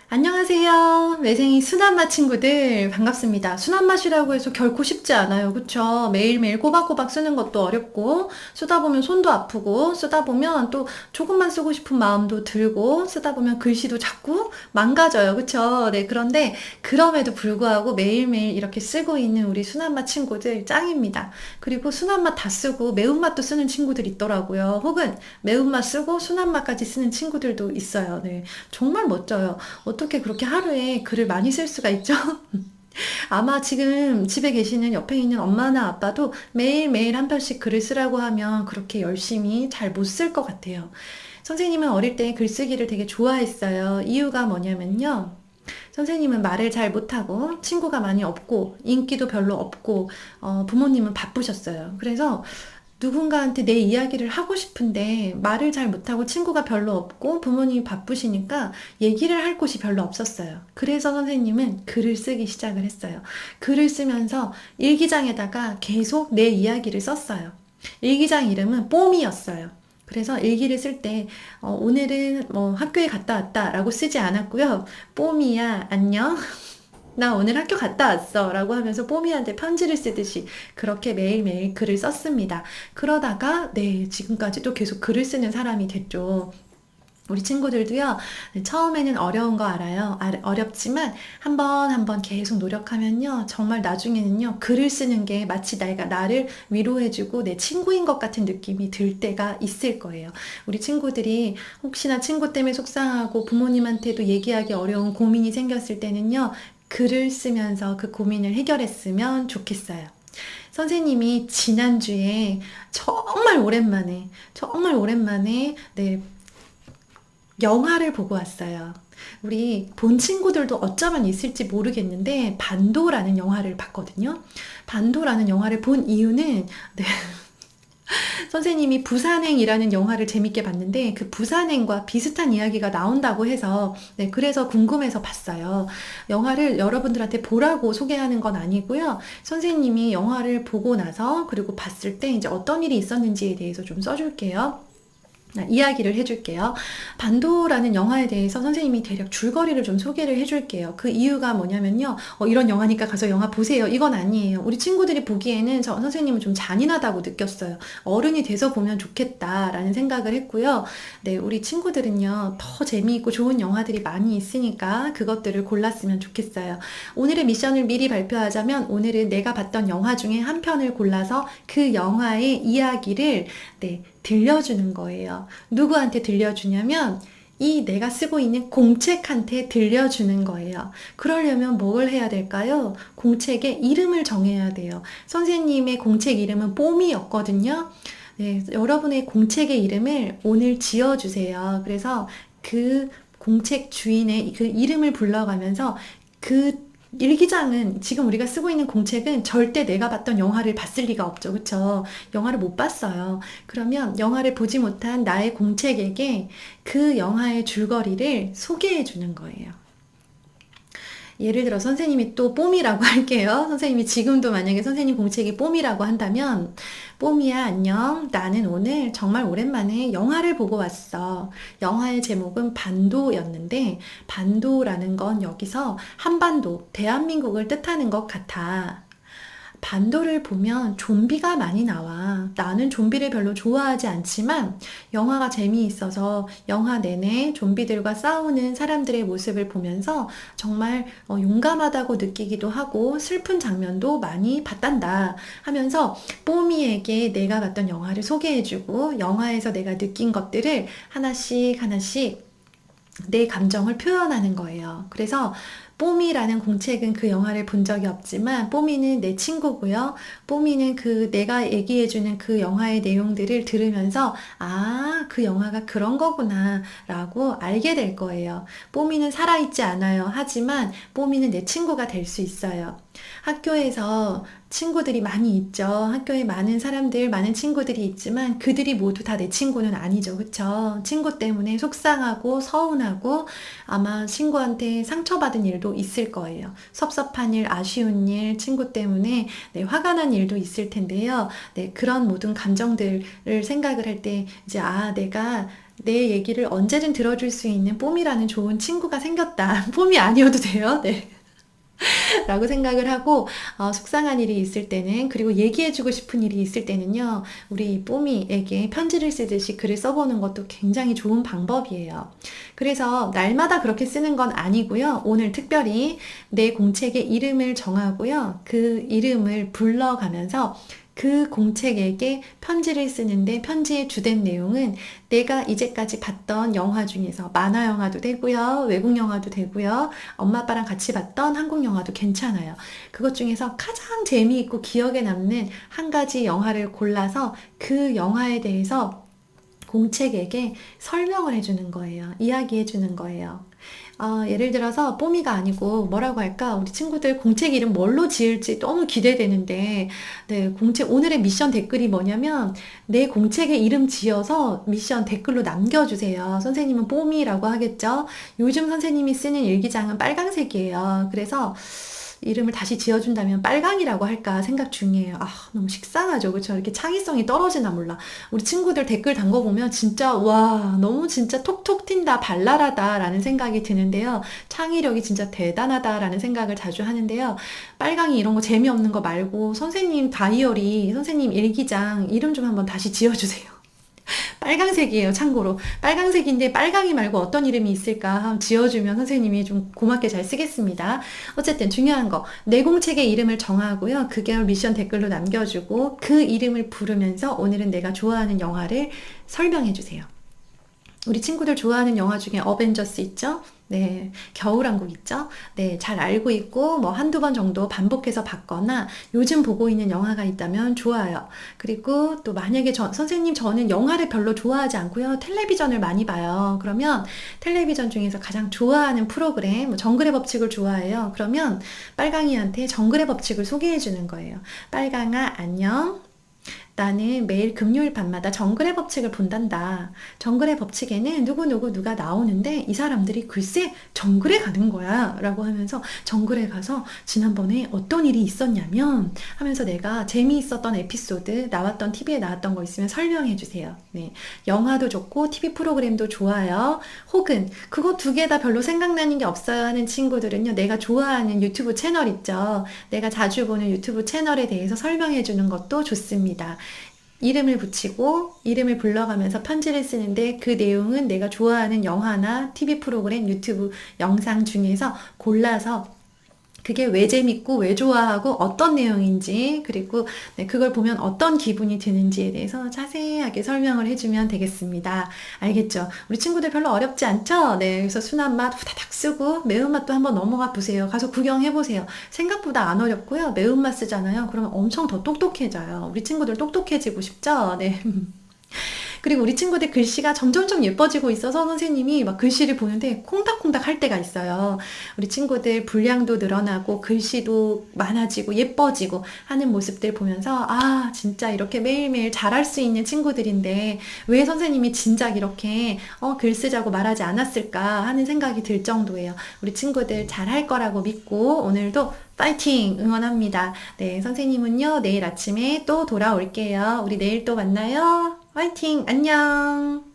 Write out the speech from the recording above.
안녕하세요. 매생이 순한맛 친구들 반갑습니다. 순한맛이라고 해서 결코 쉽지 않아요. 그쵸? 매일매일 꼬박꼬박 쓰는 것도 어렵고 쓰다 보면 손도 아프고 쓰다 보면 또 조금만 쓰고 싶은 마음도 들고 쓰다 보면 글씨도 자꾸 망가져요. 그쵸? 네, 그런데 그럼에도 불구하고 매일매일 이렇게 쓰고 있는 우리 순한맛 친구들 짱입니다. 그리고 순한맛 다 쓰고 매운맛도 쓰는 친구들 있더라고요. 혹은 매운맛 쓰고 순한맛까지 쓰는 친구들도 있어요. 네, 정말 멋져요. 어떻게 그렇게 하루에 글을 많이 쓸 수가 있죠? 아마 지금 집에 계시는 옆에 있는 엄마나 아빠도 매일매일 한 편씩 글을 쓰라고 하면 그렇게 열심히 잘 못 쓸 것 같아요. 선생님은 어릴 때 글쓰기를 되게 좋아했어요. 이유가 뭐냐면요. 선생님은 말을 잘 못하고 친구가 많이 없고 인기도 별로 없고 부모님은 바쁘셨어요. 그래서 누군가한테 내 이야기를 하고 싶은데 말을 잘 못하고 친구가 별로 없고 부모님이 바쁘시니까 얘기를 할 곳이 별로 없었어요. 그래서 선생님은 글을 쓰기 시작을 했어요. 글을 쓰면서 일기장에다가 계속 내 이야기를 썼어요. 일기장 이름은 뽀미였어요. 그래서 일기를 쓸 때 오늘은 뭐 학교에 갔다 왔다 라고 쓰지 않았고요. 뽀미야 안녕, 나 오늘 학교 갔다 왔어 라고 하면서 뽀미한테 편지를 쓰듯이 그렇게 매일매일 글을 썼습니다. 그러다가 네, 지금까지도 계속 글을 쓰는 사람이 됐죠. 우리 친구들도요, 처음에는 어려운 거 알아요. 어렵지만 한 번 한 번 계속 노력하면요, 정말 나중에는요, 글을 쓰는 게 마치 내가 나를 위로해주고 내 친구인 것 같은 느낌이 들 때가 있을 거예요. 우리 친구들이 혹시나 친구 때문에 속상하고 부모님한테도 얘기하기 어려운 고민이 생겼을 때는요, 글을 쓰면서 그 고민을 해결했으면 좋겠어요. 선생님이 지난주에 정말 오랜만에, 네, 영화를 보고 왔어요. 우리 본 친구들도 어쩌면 있을지 모르겠는데, 반도라는 영화를 봤거든요. 반도라는 영화를 본 이유는, 네, 선생님이 부산행이라는 영화를 재밌게 봤는데 그 부산행과 비슷한 이야기가 나온다고 해서 네, 그래서 궁금해서 봤어요. 영화를 여러분들한테 보라고 소개하는 건 아니고요. 선생님이 영화를 보고 나서 그리고 봤을 때 이제 어떤 일이 있었는지에 대해서 좀 써줄게요. 이야기를 해줄게요. 반도라는 영화에 대해서 선생님이 대략 줄거리를 좀 소개를 해줄게요. 그 이유가 뭐냐면요. 이런 영화니까 가서 영화 보세요. 이건 아니에요. 우리 친구들이 보기에는 선생님은 좀 잔인하다고 느꼈어요. 어른이 돼서 보면 좋겠다라는 생각을 했고요. 네, 우리 친구들은요. 더 재미있고 좋은 영화들이 많이 있으니까 그것들을 골랐으면 좋겠어요. 오늘의 미션을 미리 발표하자면 오늘은 내가 봤던 영화 중에 한 편을 골라서 그 영화의 이야기를 네, 들려주는 거예요. 누구한테 들려주냐면 이 내가 쓰고 있는 공책한테 들려주는 거예요. 그러려면 뭘 해야 될까요? 공책의 이름을 정해야 돼요. 선생님의 공책 이름은 뽀미였거든요. 네, 여러분의 공책의 이름을 오늘 지어주세요. 그래서 그 공책 주인의 그 이름을 불러가면서 그 일기장은 지금 우리가 쓰고 있는 공책은 절대 내가 봤던 영화를 봤을 리가 없죠. 그쵸? 영화를 못 봤어요. 그러면 영화를 보지 못한 나의 공책에게 그 영화의 줄거리를 소개해 주는 거예요. 예를 들어 선생님이 또 뽀미라고 할게요. 선생님이 지금도 만약에 선생님 공책이 뽀미라고 한다면 뽀미야 안녕. 나는 오늘 정말 오랜만에 영화를 보고 왔어. 영화의 제목은 반도였는데 반도라는 건 여기서 한반도, 대한민국을 뜻하는 것 같아. 반도를 보면 좀비가 많이 나와. 나는 좀비를 별로 좋아하지 않지만 영화가 재미있어서 영화 내내 좀비들과 싸우는 사람들의 모습을 보면서 정말 용감하다고 느끼기도 하고 슬픈 장면도 많이 봤단다 하면서 뽀미에게 내가 봤던 영화를 소개해주고 영화에서 내가 느낀 것들을 하나씩 하나씩 내 감정을 표현하는 거예요. 그래서 뽀미라는 공책은 그 영화를 본 적이 없지만 뽀미는 내 친구고요. 뽀미는 그 내가 얘기해주는 그 영화의 내용들을 들으면서 아, 그 영화가 그런 거구나 라고 알게 될 거예요. 뽀미는 살아있지 않아요. 하지만 뽀미는 내 친구가 될 수 있어요. 학교에서 친구들이 많이 있죠. 학교에 많은 사람들, 많은 친구들이 있지만 그들이 모두 다 내 친구는 아니죠. 그쵸? 친구 때문에 속상하고 서운하고 아마 친구한테 상처받은 일도 있을 거예요. 섭섭한 일, 아쉬운 일, 친구 때문에 네, 화가 난 일도 있을 텐데요. 네, 그런 모든 감정들을 생각을 할 때 이제 아, 내가 내 얘기를 언제든 들어줄 수 있는 뽀미라는 좋은 친구가 생겼다. 뽀미 아니어도 돼요. 네. 라고 생각을 하고 속상한 일이 있을 때는 그리고 얘기해주고 싶은 일이 있을 때는요 우리 뽀미에게 편지를 쓰듯이 글을 써보는 것도 굉장히 좋은 방법이에요. 그래서 날마다 그렇게 쓰는 건 아니고요. 오늘 특별히 내 공책의 이름을 정하고요. 그 이름을 불러가면서 그 공책에게 편지를 쓰는데 편지의 주된 내용은 내가 이제까지 봤던 영화 중에서 만화 영화도 되고요. 외국 영화도 되고요. 엄마 아빠랑 같이 봤던 한국 영화도 괜찮아요. 그것 중에서 가장 재미있고 기억에 남는 한 가지 영화를 골라서 그 영화에 대해서 공책에게 설명을 해주는 거예요. 이야기해 주는 거예요. 예를 들어서 뽀미가 아니고 뭐라고 할까? 우리 친구들 공책 이름 뭘로 지을지 너무 기대되는데 네, 공책 오늘의 미션 댓글이 뭐냐면 내 공책에 이름 지어서 미션 댓글로 남겨주세요. 선생님은 뽀미라고 하겠죠? 요즘 선생님이 쓰는 일기장은 빨강색이에요. 그래서 이름을 다시 지어준다면 빨강이라고 할까 생각 중이에요. 너무 식상하죠. 그렇죠? 이렇게 창의성이 떨어지나 몰라. 우리 친구들 댓글 담궈보면 진짜 와 너무 진짜 톡톡 튄다 발랄하다 라는 생각이 드는데요. 창의력이 진짜 대단하다 라는 생각을 자주 하는데요. 빨강이 이런 거 재미없는 거 말고 선생님 다이어리 선생님 일기장 이름 좀 한번 다시 지어주세요. 빨강색이에요, 참고로. 빨강색인데 빨강이 말고 어떤 이름이 있을까 한번 지어주면 선생님이 좀 고맙게 잘 쓰겠습니다. 어쨌든 중요한 거, 내 공책의 이름을 정하고요. 그게 미션 댓글로 남겨주고 그 이름을 부르면서 오늘은 내가 좋아하는 영화를 설명해주세요. 우리 친구들 좋아하는 영화 중에 어벤져스 있죠? 네, 겨울왕국 있죠? 네, 잘 알고 있고 뭐 한두 번 정도 반복해서 봤거나 요즘 보고 있는 영화가 있다면 좋아요. 그리고 또 만약에 선생님 저는 영화를 별로 좋아하지 않고요. 텔레비전을 많이 봐요. 그러면 텔레비전 중에서 가장 좋아하는 프로그램 뭐 정글의 법칙을 좋아해요. 그러면 빨강이한테 정글의 법칙을 소개해 주는 거예요. 빨강아 안녕. 나는 매일 금요일 밤마다 정글의 법칙을 본단다. 정글의 법칙에는 누구누구 누가 나오는데 이 사람들이 글쎄 정글에 가는 거야 라고 하면서 정글에 가서 지난번에 어떤 일이 있었냐면 하면서 내가 재미있었던 에피소드 나왔던 TV에 나왔던 거 있으면 설명해 주세요. 네, 영화도 좋고 TV 프로그램도 좋아요. 혹은 그거 두 개 다 별로 생각나는 게 없어요 하는 친구들은요. 내가 좋아하는 유튜브 채널 있죠. 내가 자주 보는 유튜브 채널에 대해서 설명해 주는 것도 좋습니다. 이름을 붙이고 이름을 불러가면서 편지를 쓰는데 그 내용은 내가 좋아하는 영화나 TV 프로그램, 유튜브 영상 중에서 골라서 그게 왜 재밌고 왜 좋아하고 어떤 내용인지 그리고 그걸 보면 어떤 기분이 드는지에 대해서 자세하게 설명을 해주면 되겠습니다. 알겠죠? 우리 친구들 별로 어렵지 않죠? 네, 그래서 순한 맛 후다닥 쓰고 매운맛도 한번 넘어가 보세요. 가서 구경해 보세요. 생각보다 안 어렵고요. 매운맛 쓰잖아요. 그러면 엄청 더 똑똑해져요. 우리 친구들 똑똑해지고 싶죠? 네. 그리고 우리 친구들 글씨가 점점점 예뻐지고 있어서 선생님이 막 글씨를 보는데 콩닥콩닥 할 때가 있어요. 우리 친구들 분량도 늘어나고 글씨도 많아지고 예뻐지고 하는 모습들 보면서 진짜 이렇게 매일매일 잘할 수 있는 친구들인데 왜 선생님이 진작 이렇게 글 쓰자고 말하지 않았을까 하는 생각이 들 정도예요. 우리 친구들 잘할 거라고 믿고 오늘도 파이팅 응원합니다. 네, 선생님은요 내일 아침에 또 돌아올게요. 우리 내일 또 만나요. 화이팅! 안녕!